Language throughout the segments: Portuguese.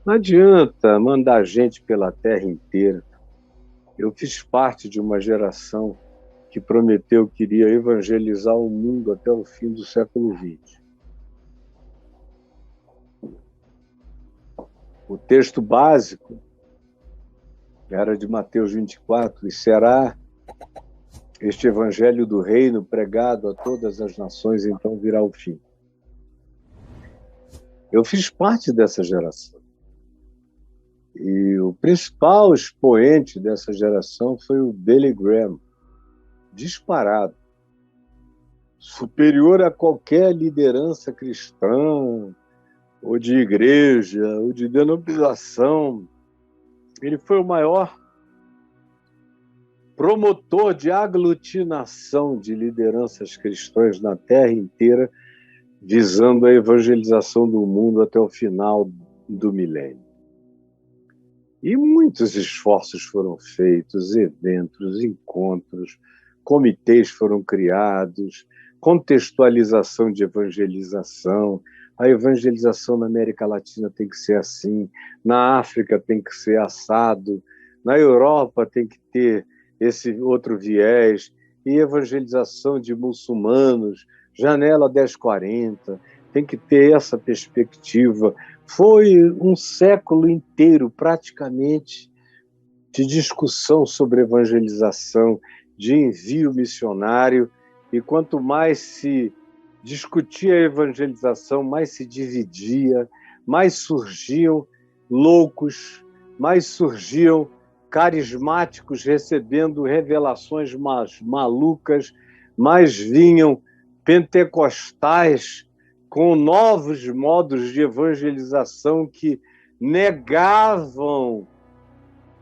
Não adianta mandar gente pela terra inteira. Eu fiz parte de uma geração que prometeu que iria evangelizar o mundo até o fim do século XX. O texto básico era de Mateus 24, e será este evangelho do reino pregado a todas as nações, então virá o fim. Eu fiz parte dessa geração. E o principal expoente dessa geração foi o Billy Graham, disparado, superior a qualquer liderança cristã, ou de igreja, ou de denominação. Ele foi o maior promotor de aglutinação de lideranças cristãs na terra inteira, visando a evangelização do mundo até o final do milênio. E muitos esforços foram feitos, eventos, encontros, comitês foram criados, contextualização de evangelização. A evangelização na América Latina tem que ser assim, na África tem que ser assado, na Europa tem que ter esse outro viés, e evangelização de muçulmanos, janela 1040, tem que ter essa perspectiva. Foi um século inteiro, praticamente, de discussão sobre evangelização, de envio missionário, e quanto mais se discutia a evangelização, mais se dividia, mais surgiam loucos, mais surgiam carismáticos recebendo revelações malucas, mais vinham pentecostais com novos modos de evangelização que negavam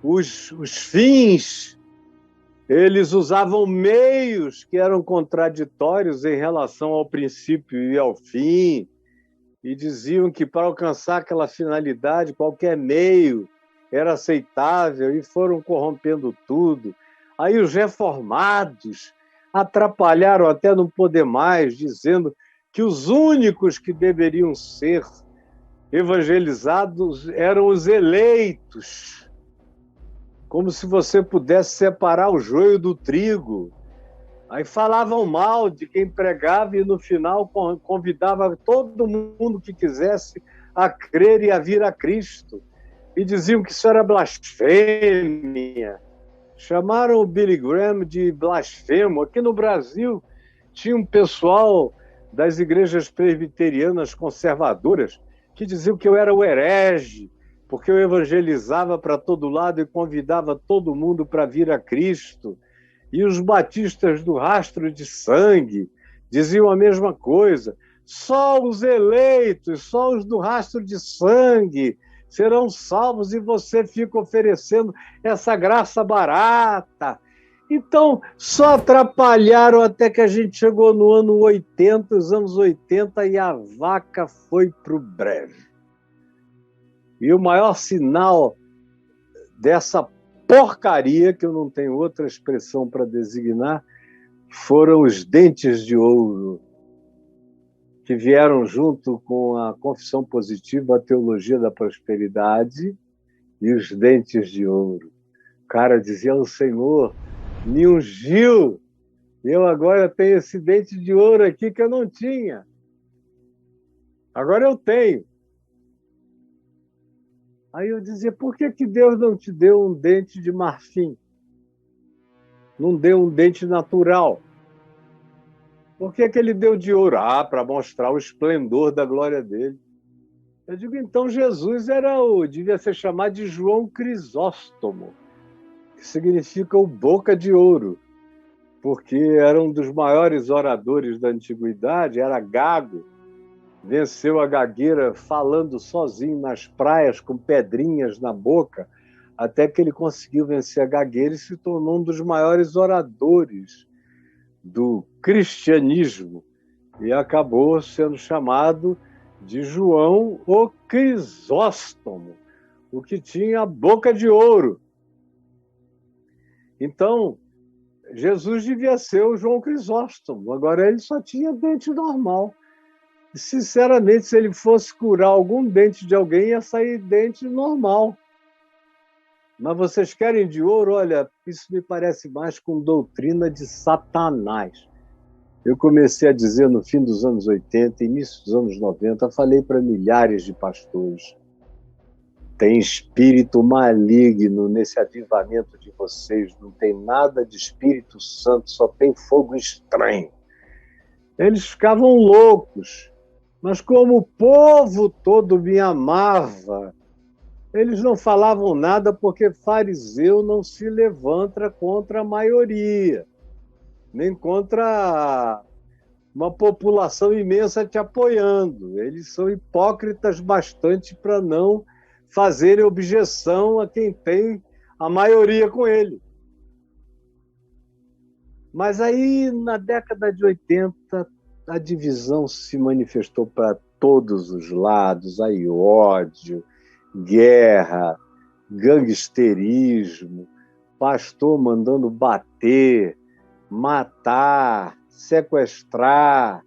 os fins. Eles usavam meios que eram contraditórios em relação ao princípio e ao fim, e diziam que para alcançar aquela finalidade, qualquer meio era aceitável, e foram corrompendo tudo. Aí os reformados atrapalharam até não poder mais, dizendo que os únicos que deveriam ser evangelizados eram os eleitos, como se você pudesse separar o joio do trigo. Aí falavam mal de quem pregava e no final convidava todo mundo que quisesse a crer e a vir a Cristo. E diziam que isso era blasfêmia. Chamaram o Billy Graham de blasfemo. Aqui no Brasil tinha um pessoal das igrejas presbiterianas conservadoras que diziam que eu era o herege, porque eu evangelizava para todo lado e convidava todo mundo para vir a Cristo. E os batistas do rastro de sangue diziam a mesma coisa. Só os eleitos, só os do rastro de sangue serão salvos, e você fica oferecendo essa graça barata. Então, só atrapalharam até que a gente chegou no ano 80, os anos 80, e a vaca foi para o brejo. E o maior sinal dessa porcaria, que eu não tenho outra expressão para designar, foram os dentes de ouro, que vieram junto com a confissão positiva, a teologia da prosperidade e os dentes de ouro. O cara dizia: o Senhor me ungiu, eu agora tenho esse dente de ouro aqui que eu não tinha. Agora eu tenho. Aí eu dizia: por que Deus não te deu um dente de marfim? Não deu um dente natural? Por que ele deu de ouro? Para mostrar o esplendor da glória dele. Eu digo: então Jesus devia ser chamado de João Crisóstomo, que significa o boca de ouro, porque era um dos maiores oradores da antiguidade, era gago, venceu a gagueira falando sozinho nas praias com pedrinhas na boca, até que ele conseguiu vencer a gagueira e se tornou um dos maiores oradores do cristianismo, e acabou sendo chamado de João o Crisóstomo, o que tinha a boca de ouro. Então, Jesus devia ser o João Crisóstomo, agora ele só tinha dente normal. sinceramente, se ele fosse curar algum dente de alguém, ia sair dente normal. Mas vocês querem de ouro? Olha, isso me parece mais com doutrina de Satanás. Eu comecei a dizer no fim dos anos 80, início dos anos 90, falei para milhares de pastores: tem espírito maligno nesse avivamento de vocês, não tem nada de Espírito Santo, só tem fogo estranho. Eles ficavam loucos, mas como o povo todo me amava, eles não falavam nada, porque fariseu não se levanta contra a maioria, nem contra uma população imensa te apoiando. Eles são hipócritas bastante para não fazerem objeção a quem tem a maioria com ele. Mas aí, na década de 80, a divisão se manifestou para todos os lados, aí ódio, guerra, gangsterismo, pastor mandando bater, matar, sequestrar,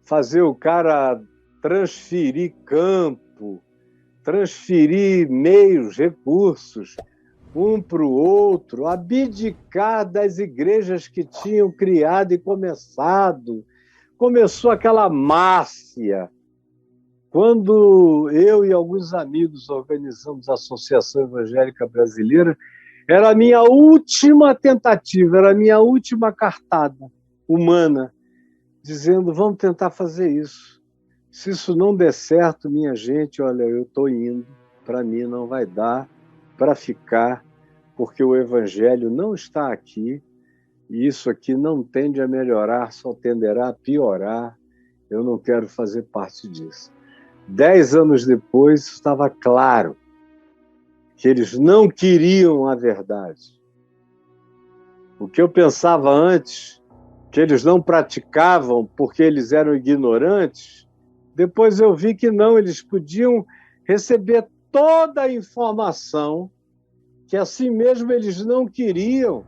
fazer o cara transferir campo, transferir meios, recursos, um para o outro, abdicar das igrejas que tinham criado e começado. Começou aquela máfia. Quando eu e alguns amigos organizamos a Associação Evangélica Brasileira, era a minha última tentativa, era a minha última cartada humana, dizendo: vamos tentar fazer isso. Se isso não der certo, minha gente, olha, eu estou indo, para mim não vai dar para ficar, porque o Evangelho não está aqui, e isso aqui não tende a melhorar, só tenderá a piorar. Eu não quero fazer parte disso. 10 anos depois, estava claro que eles não queriam a verdade. O que eu pensava antes, que eles não praticavam porque eles eram ignorantes, depois eu vi que não, eles podiam receber toda a informação, que assim mesmo eles não queriam,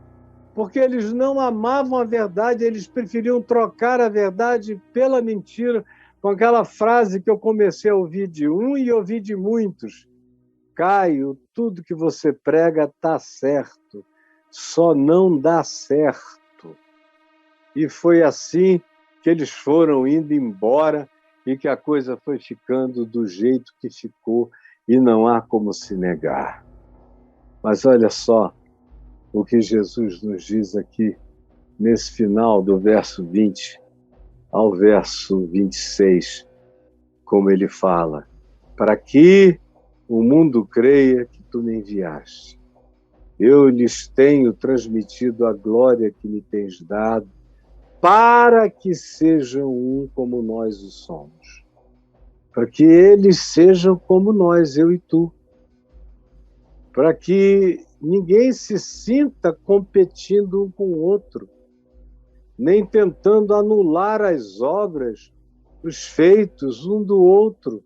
porque eles não amavam a verdade, eles preferiam trocar a verdade pela mentira, com aquela frase que eu comecei a ouvir de um e ouvi de muitos: Caio, tudo que você prega está certo, só não dá certo. E foi assim que eles foram indo embora e que a coisa foi ficando do jeito que ficou, e não há como se negar. Mas olha só o que Jesus nos diz aqui, nesse final do verso 20 ao verso 26, como ele fala: para que o mundo creia que tu me enviaste. Eu lhes tenho transmitido a glória que me tens dado, para que sejam um como nós o somos. Para que eles sejam como nós, eu e tu. Para que ninguém se sinta competindo um com o outro, nem tentando anular as obras, os feitos um do outro,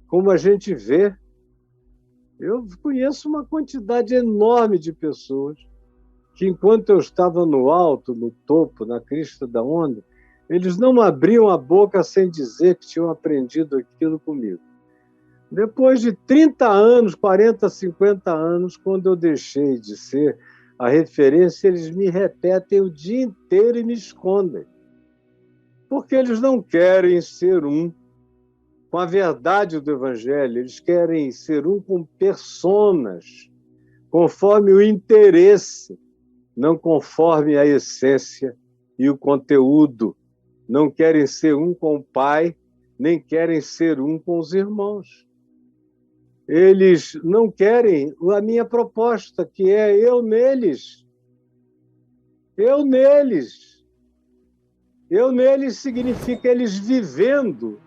como a gente vê. Eu conheço uma quantidade enorme de pessoas que, enquanto eu estava no alto, no topo, na crista da onda, eles não abriam a boca sem dizer que tinham aprendido aquilo comigo. Depois de 30 anos, 40, 50 anos, quando eu deixei de ser a referência, eles me repetem o dia inteiro e me escondem. Porque eles não querem ser um com a verdade do Evangelho, eles querem ser um com personas, conforme o interesse, não conforme a essência e o conteúdo. Não querem ser um com o Pai, nem querem ser um com os irmãos. Eles não querem a minha proposta, que é eu neles. Eu neles. Eu neles significa eles vivendo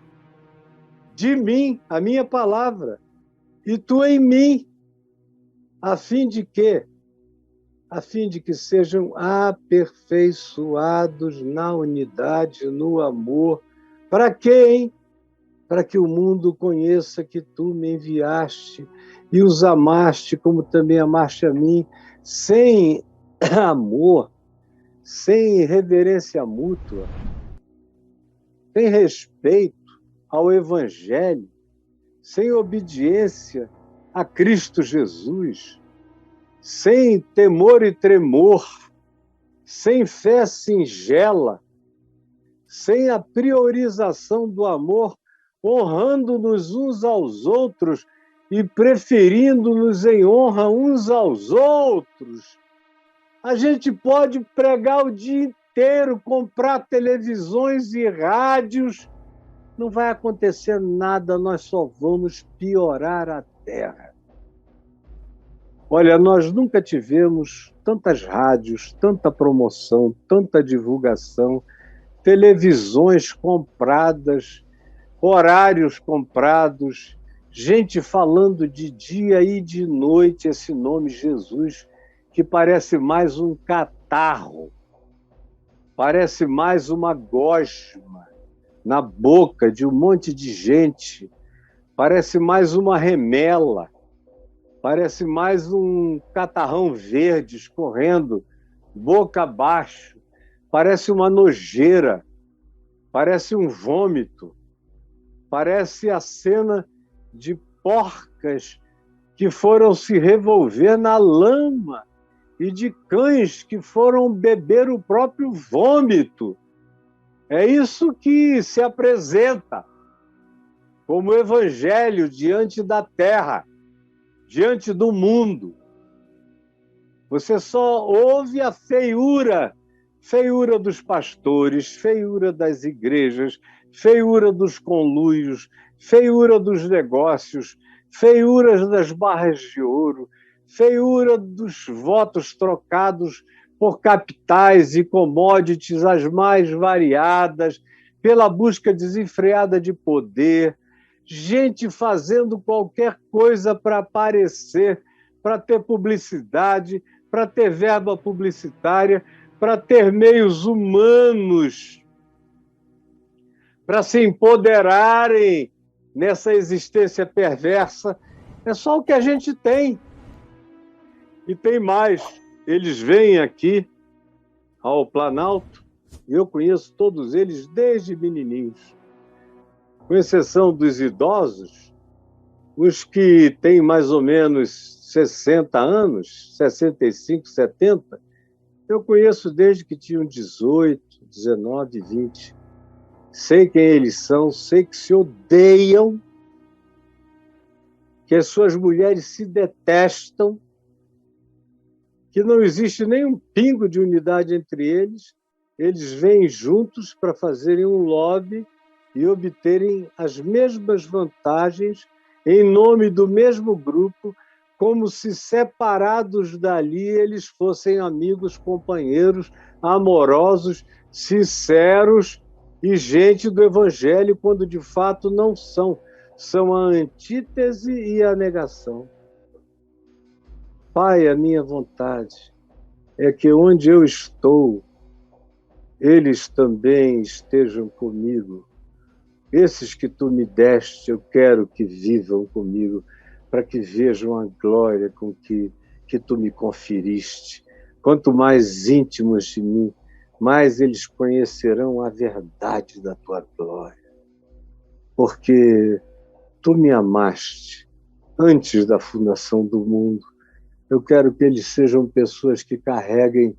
de mim, a minha palavra, e tu em mim, a fim de quê? A fim de que sejam aperfeiçoados na unidade, no amor. Para quê, hein? Para que o mundo conheça que tu me enviaste e os amaste como também amaste a mim. Sem amor, sem reverência mútua, sem respeito, ao Evangelho, sem obediência a Cristo Jesus, sem temor e tremor, sem fé singela, sem a priorização do amor, honrando-nos uns aos outros e preferindo-nos em honra uns aos outros. A gente pode pregar o dia inteiro, comprar televisões e rádios, não vai acontecer nada, nós só vamos piorar a terra. Olha, nós nunca tivemos tantas rádios, tanta promoção, tanta divulgação, televisões compradas, horários comprados, gente falando de dia e de noite esse nome Jesus, que parece mais um catarro, parece mais uma gosma na boca de um monte de gente, parece mais uma remela, parece mais um catarrão verde escorrendo boca abaixo, parece uma nojeira, parece um vômito, parece a cena de porcas que foram se revolver na lama e de cães que foram beber o próprio vômito. É isso que se apresenta como evangelho diante da terra, diante do mundo. Você só ouve a feiura dos pastores, feiura das igrejas, feiura dos conluios, feiura dos negócios, feiura das barras de ouro, feiura dos votos trocados por capitais e commodities as mais variadas, pela busca desenfreada de poder, gente fazendo qualquer coisa para aparecer, para ter publicidade, para ter verba publicitária, para ter meios humanos, para se empoderarem nessa existência perversa. É só o que a gente tem. E tem mais. Eles vêm aqui ao Planalto, e eu conheço todos eles desde menininhos. Com exceção dos idosos, os que têm mais ou menos 60 anos, 65, 70, eu conheço desde que tinham 18, 19, 20. Sei quem eles são, sei que se odeiam, que as suas mulheres se detestam, que não existe nenhum pingo de unidade entre eles. Eles vêm juntos para fazerem um lobby e obterem as mesmas vantagens em nome do mesmo grupo, como se separados dali eles fossem amigos, companheiros, amorosos, sinceros e gente do Evangelho, quando de fato não são. São a antítese e a negação. Pai, a minha vontade é que onde eu estou, eles também estejam comigo. Esses que tu me deste, eu quero que vivam comigo, para que vejam a glória com que tu me conferiste. Quanto mais íntimos de mim, mais eles conhecerão a verdade da tua glória. Porque tu me amaste antes da fundação do mundo. Eu quero que eles sejam pessoas que carreguem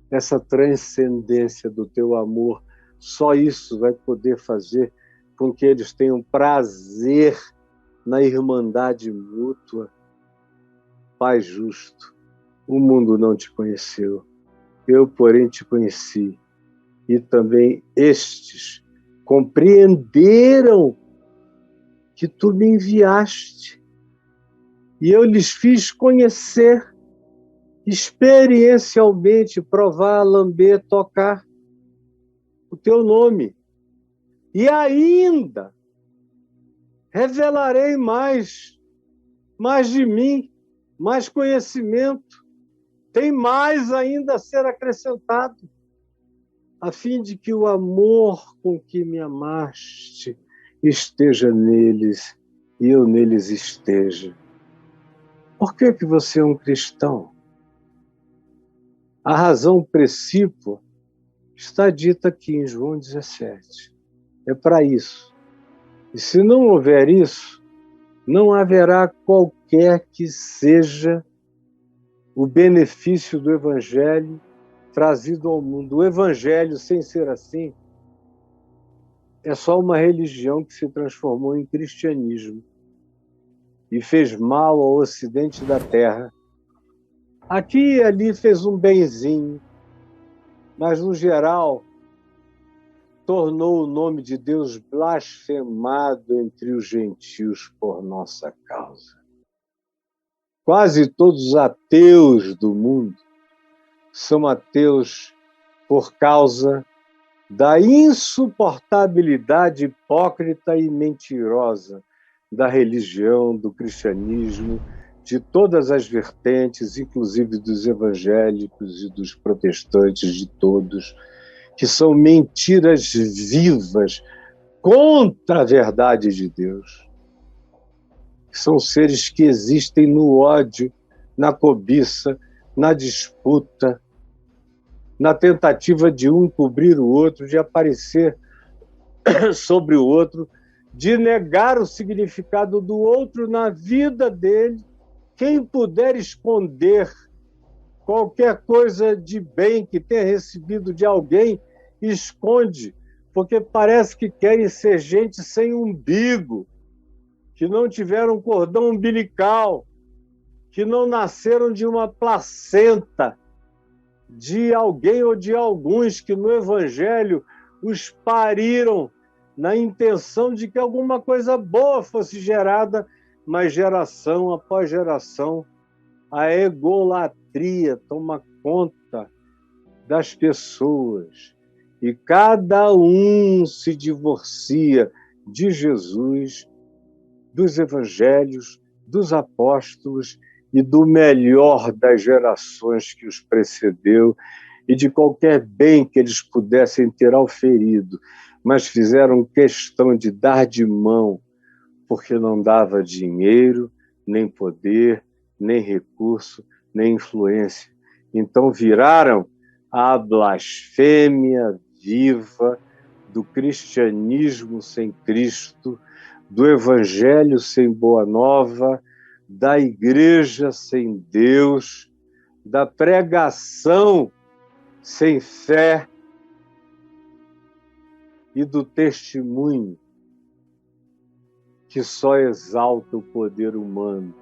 essa transcendência do teu amor. Só isso vai poder fazer com que eles tenham prazer na irmandade mútua. Pai justo, o mundo não te conheceu, eu, porém, te conheci. E também estes compreenderam que tu me enviaste. E eu lhes fiz conhecer, experiencialmente, provar, lamber, tocar o teu nome. E ainda revelarei mais de mim, mais conhecimento. Tem mais ainda a ser acrescentado, a fim de que o amor com que me amaste esteja neles e eu neles esteja. Por que você é um cristão? A razão principal está dita aqui em João 17. É para isso. E se não houver isso, não haverá qualquer que seja o benefício do Evangelho trazido ao mundo. O Evangelho, sem ser assim, é só uma religião que se transformou em cristianismo e fez mal ao ocidente da terra. Aqui e ali fez um benzinho, mas, no geral, tornou o nome de Deus blasfemado entre os gentios por nossa causa. Quase todos os ateus do mundo são ateus por causa da insuportabilidade hipócrita e mentirosa da religião, do cristianismo, de todas as vertentes, inclusive dos evangélicos e dos protestantes, de todos, que são mentiras vivas contra a verdade de Deus. São seres que existem no ódio, na cobiça, na disputa, na tentativa de um encobrir o outro, de aparecer sobre o outro, de negar o significado do outro na vida dele. Quem puder esconder qualquer coisa de bem que tenha recebido de alguém, esconde, porque parece que querem ser gente sem umbigo, que não tiveram cordão umbilical, que não nasceram de uma placenta de alguém ou de alguns que no Evangelho os pariram na intenção de que alguma coisa boa fosse gerada, mas geração após geração a egolatria toma conta das pessoas e cada um se divorcia de Jesus, dos evangelhos, dos apóstolos e do melhor das gerações que os precedeu e de qualquer bem que eles pudessem ter auferido, mas fizeram questão de dar de mão, porque não dava dinheiro, nem poder, nem recurso, nem influência. Então viraram a blasfêmia viva do cristianismo sem Cristo, do evangelho sem boa nova, da igreja sem Deus, da pregação sem fé e do testemunho que só exalta o poder humano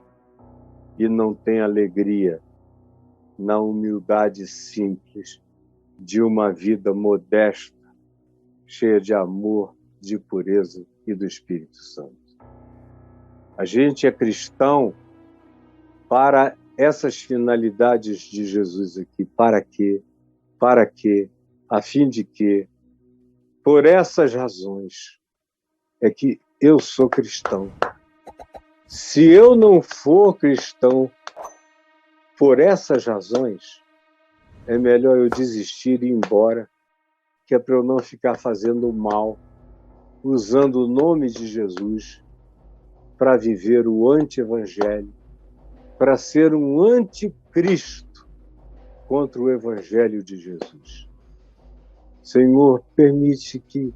e não tem alegria na humildade simples de uma vida modesta, cheia de amor, de pureza e do Espírito Santo. A gente é cristão para essas finalidades de Jesus aqui. Para quê? Para quê? A fim de quê? Por essas razões é que eu sou cristão. Se eu não for cristão por essas razões, é melhor eu desistir e ir embora, que é para eu não ficar fazendo mal, usando o nome de Jesus para viver o anti-evangelho, para ser um anticristo contra o evangelho de Jesus. Senhor, permite que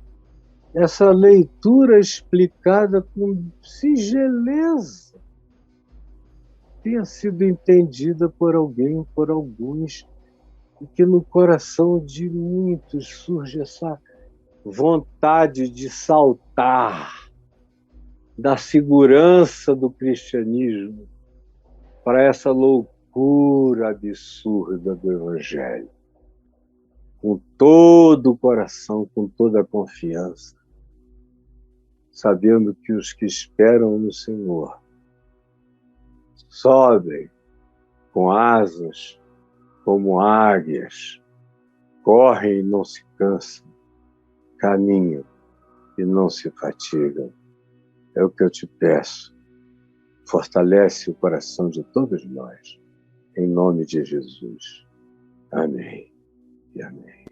essa leitura explicada com singeleza tenha sido entendida por alguém, por alguns, e que no coração de muitos surge essa vontade de saltar da segurança do cristianismo para essa loucura absurda do Evangelho. Com todo o coração, com toda a confiança, sabendo que os que esperam no Senhor sobem com asas como águias, correm e não se cansam, caminham e não se fatigam. É o que eu te peço. Fortalece o coração de todos nós, em nome de Jesus. Amém e amém.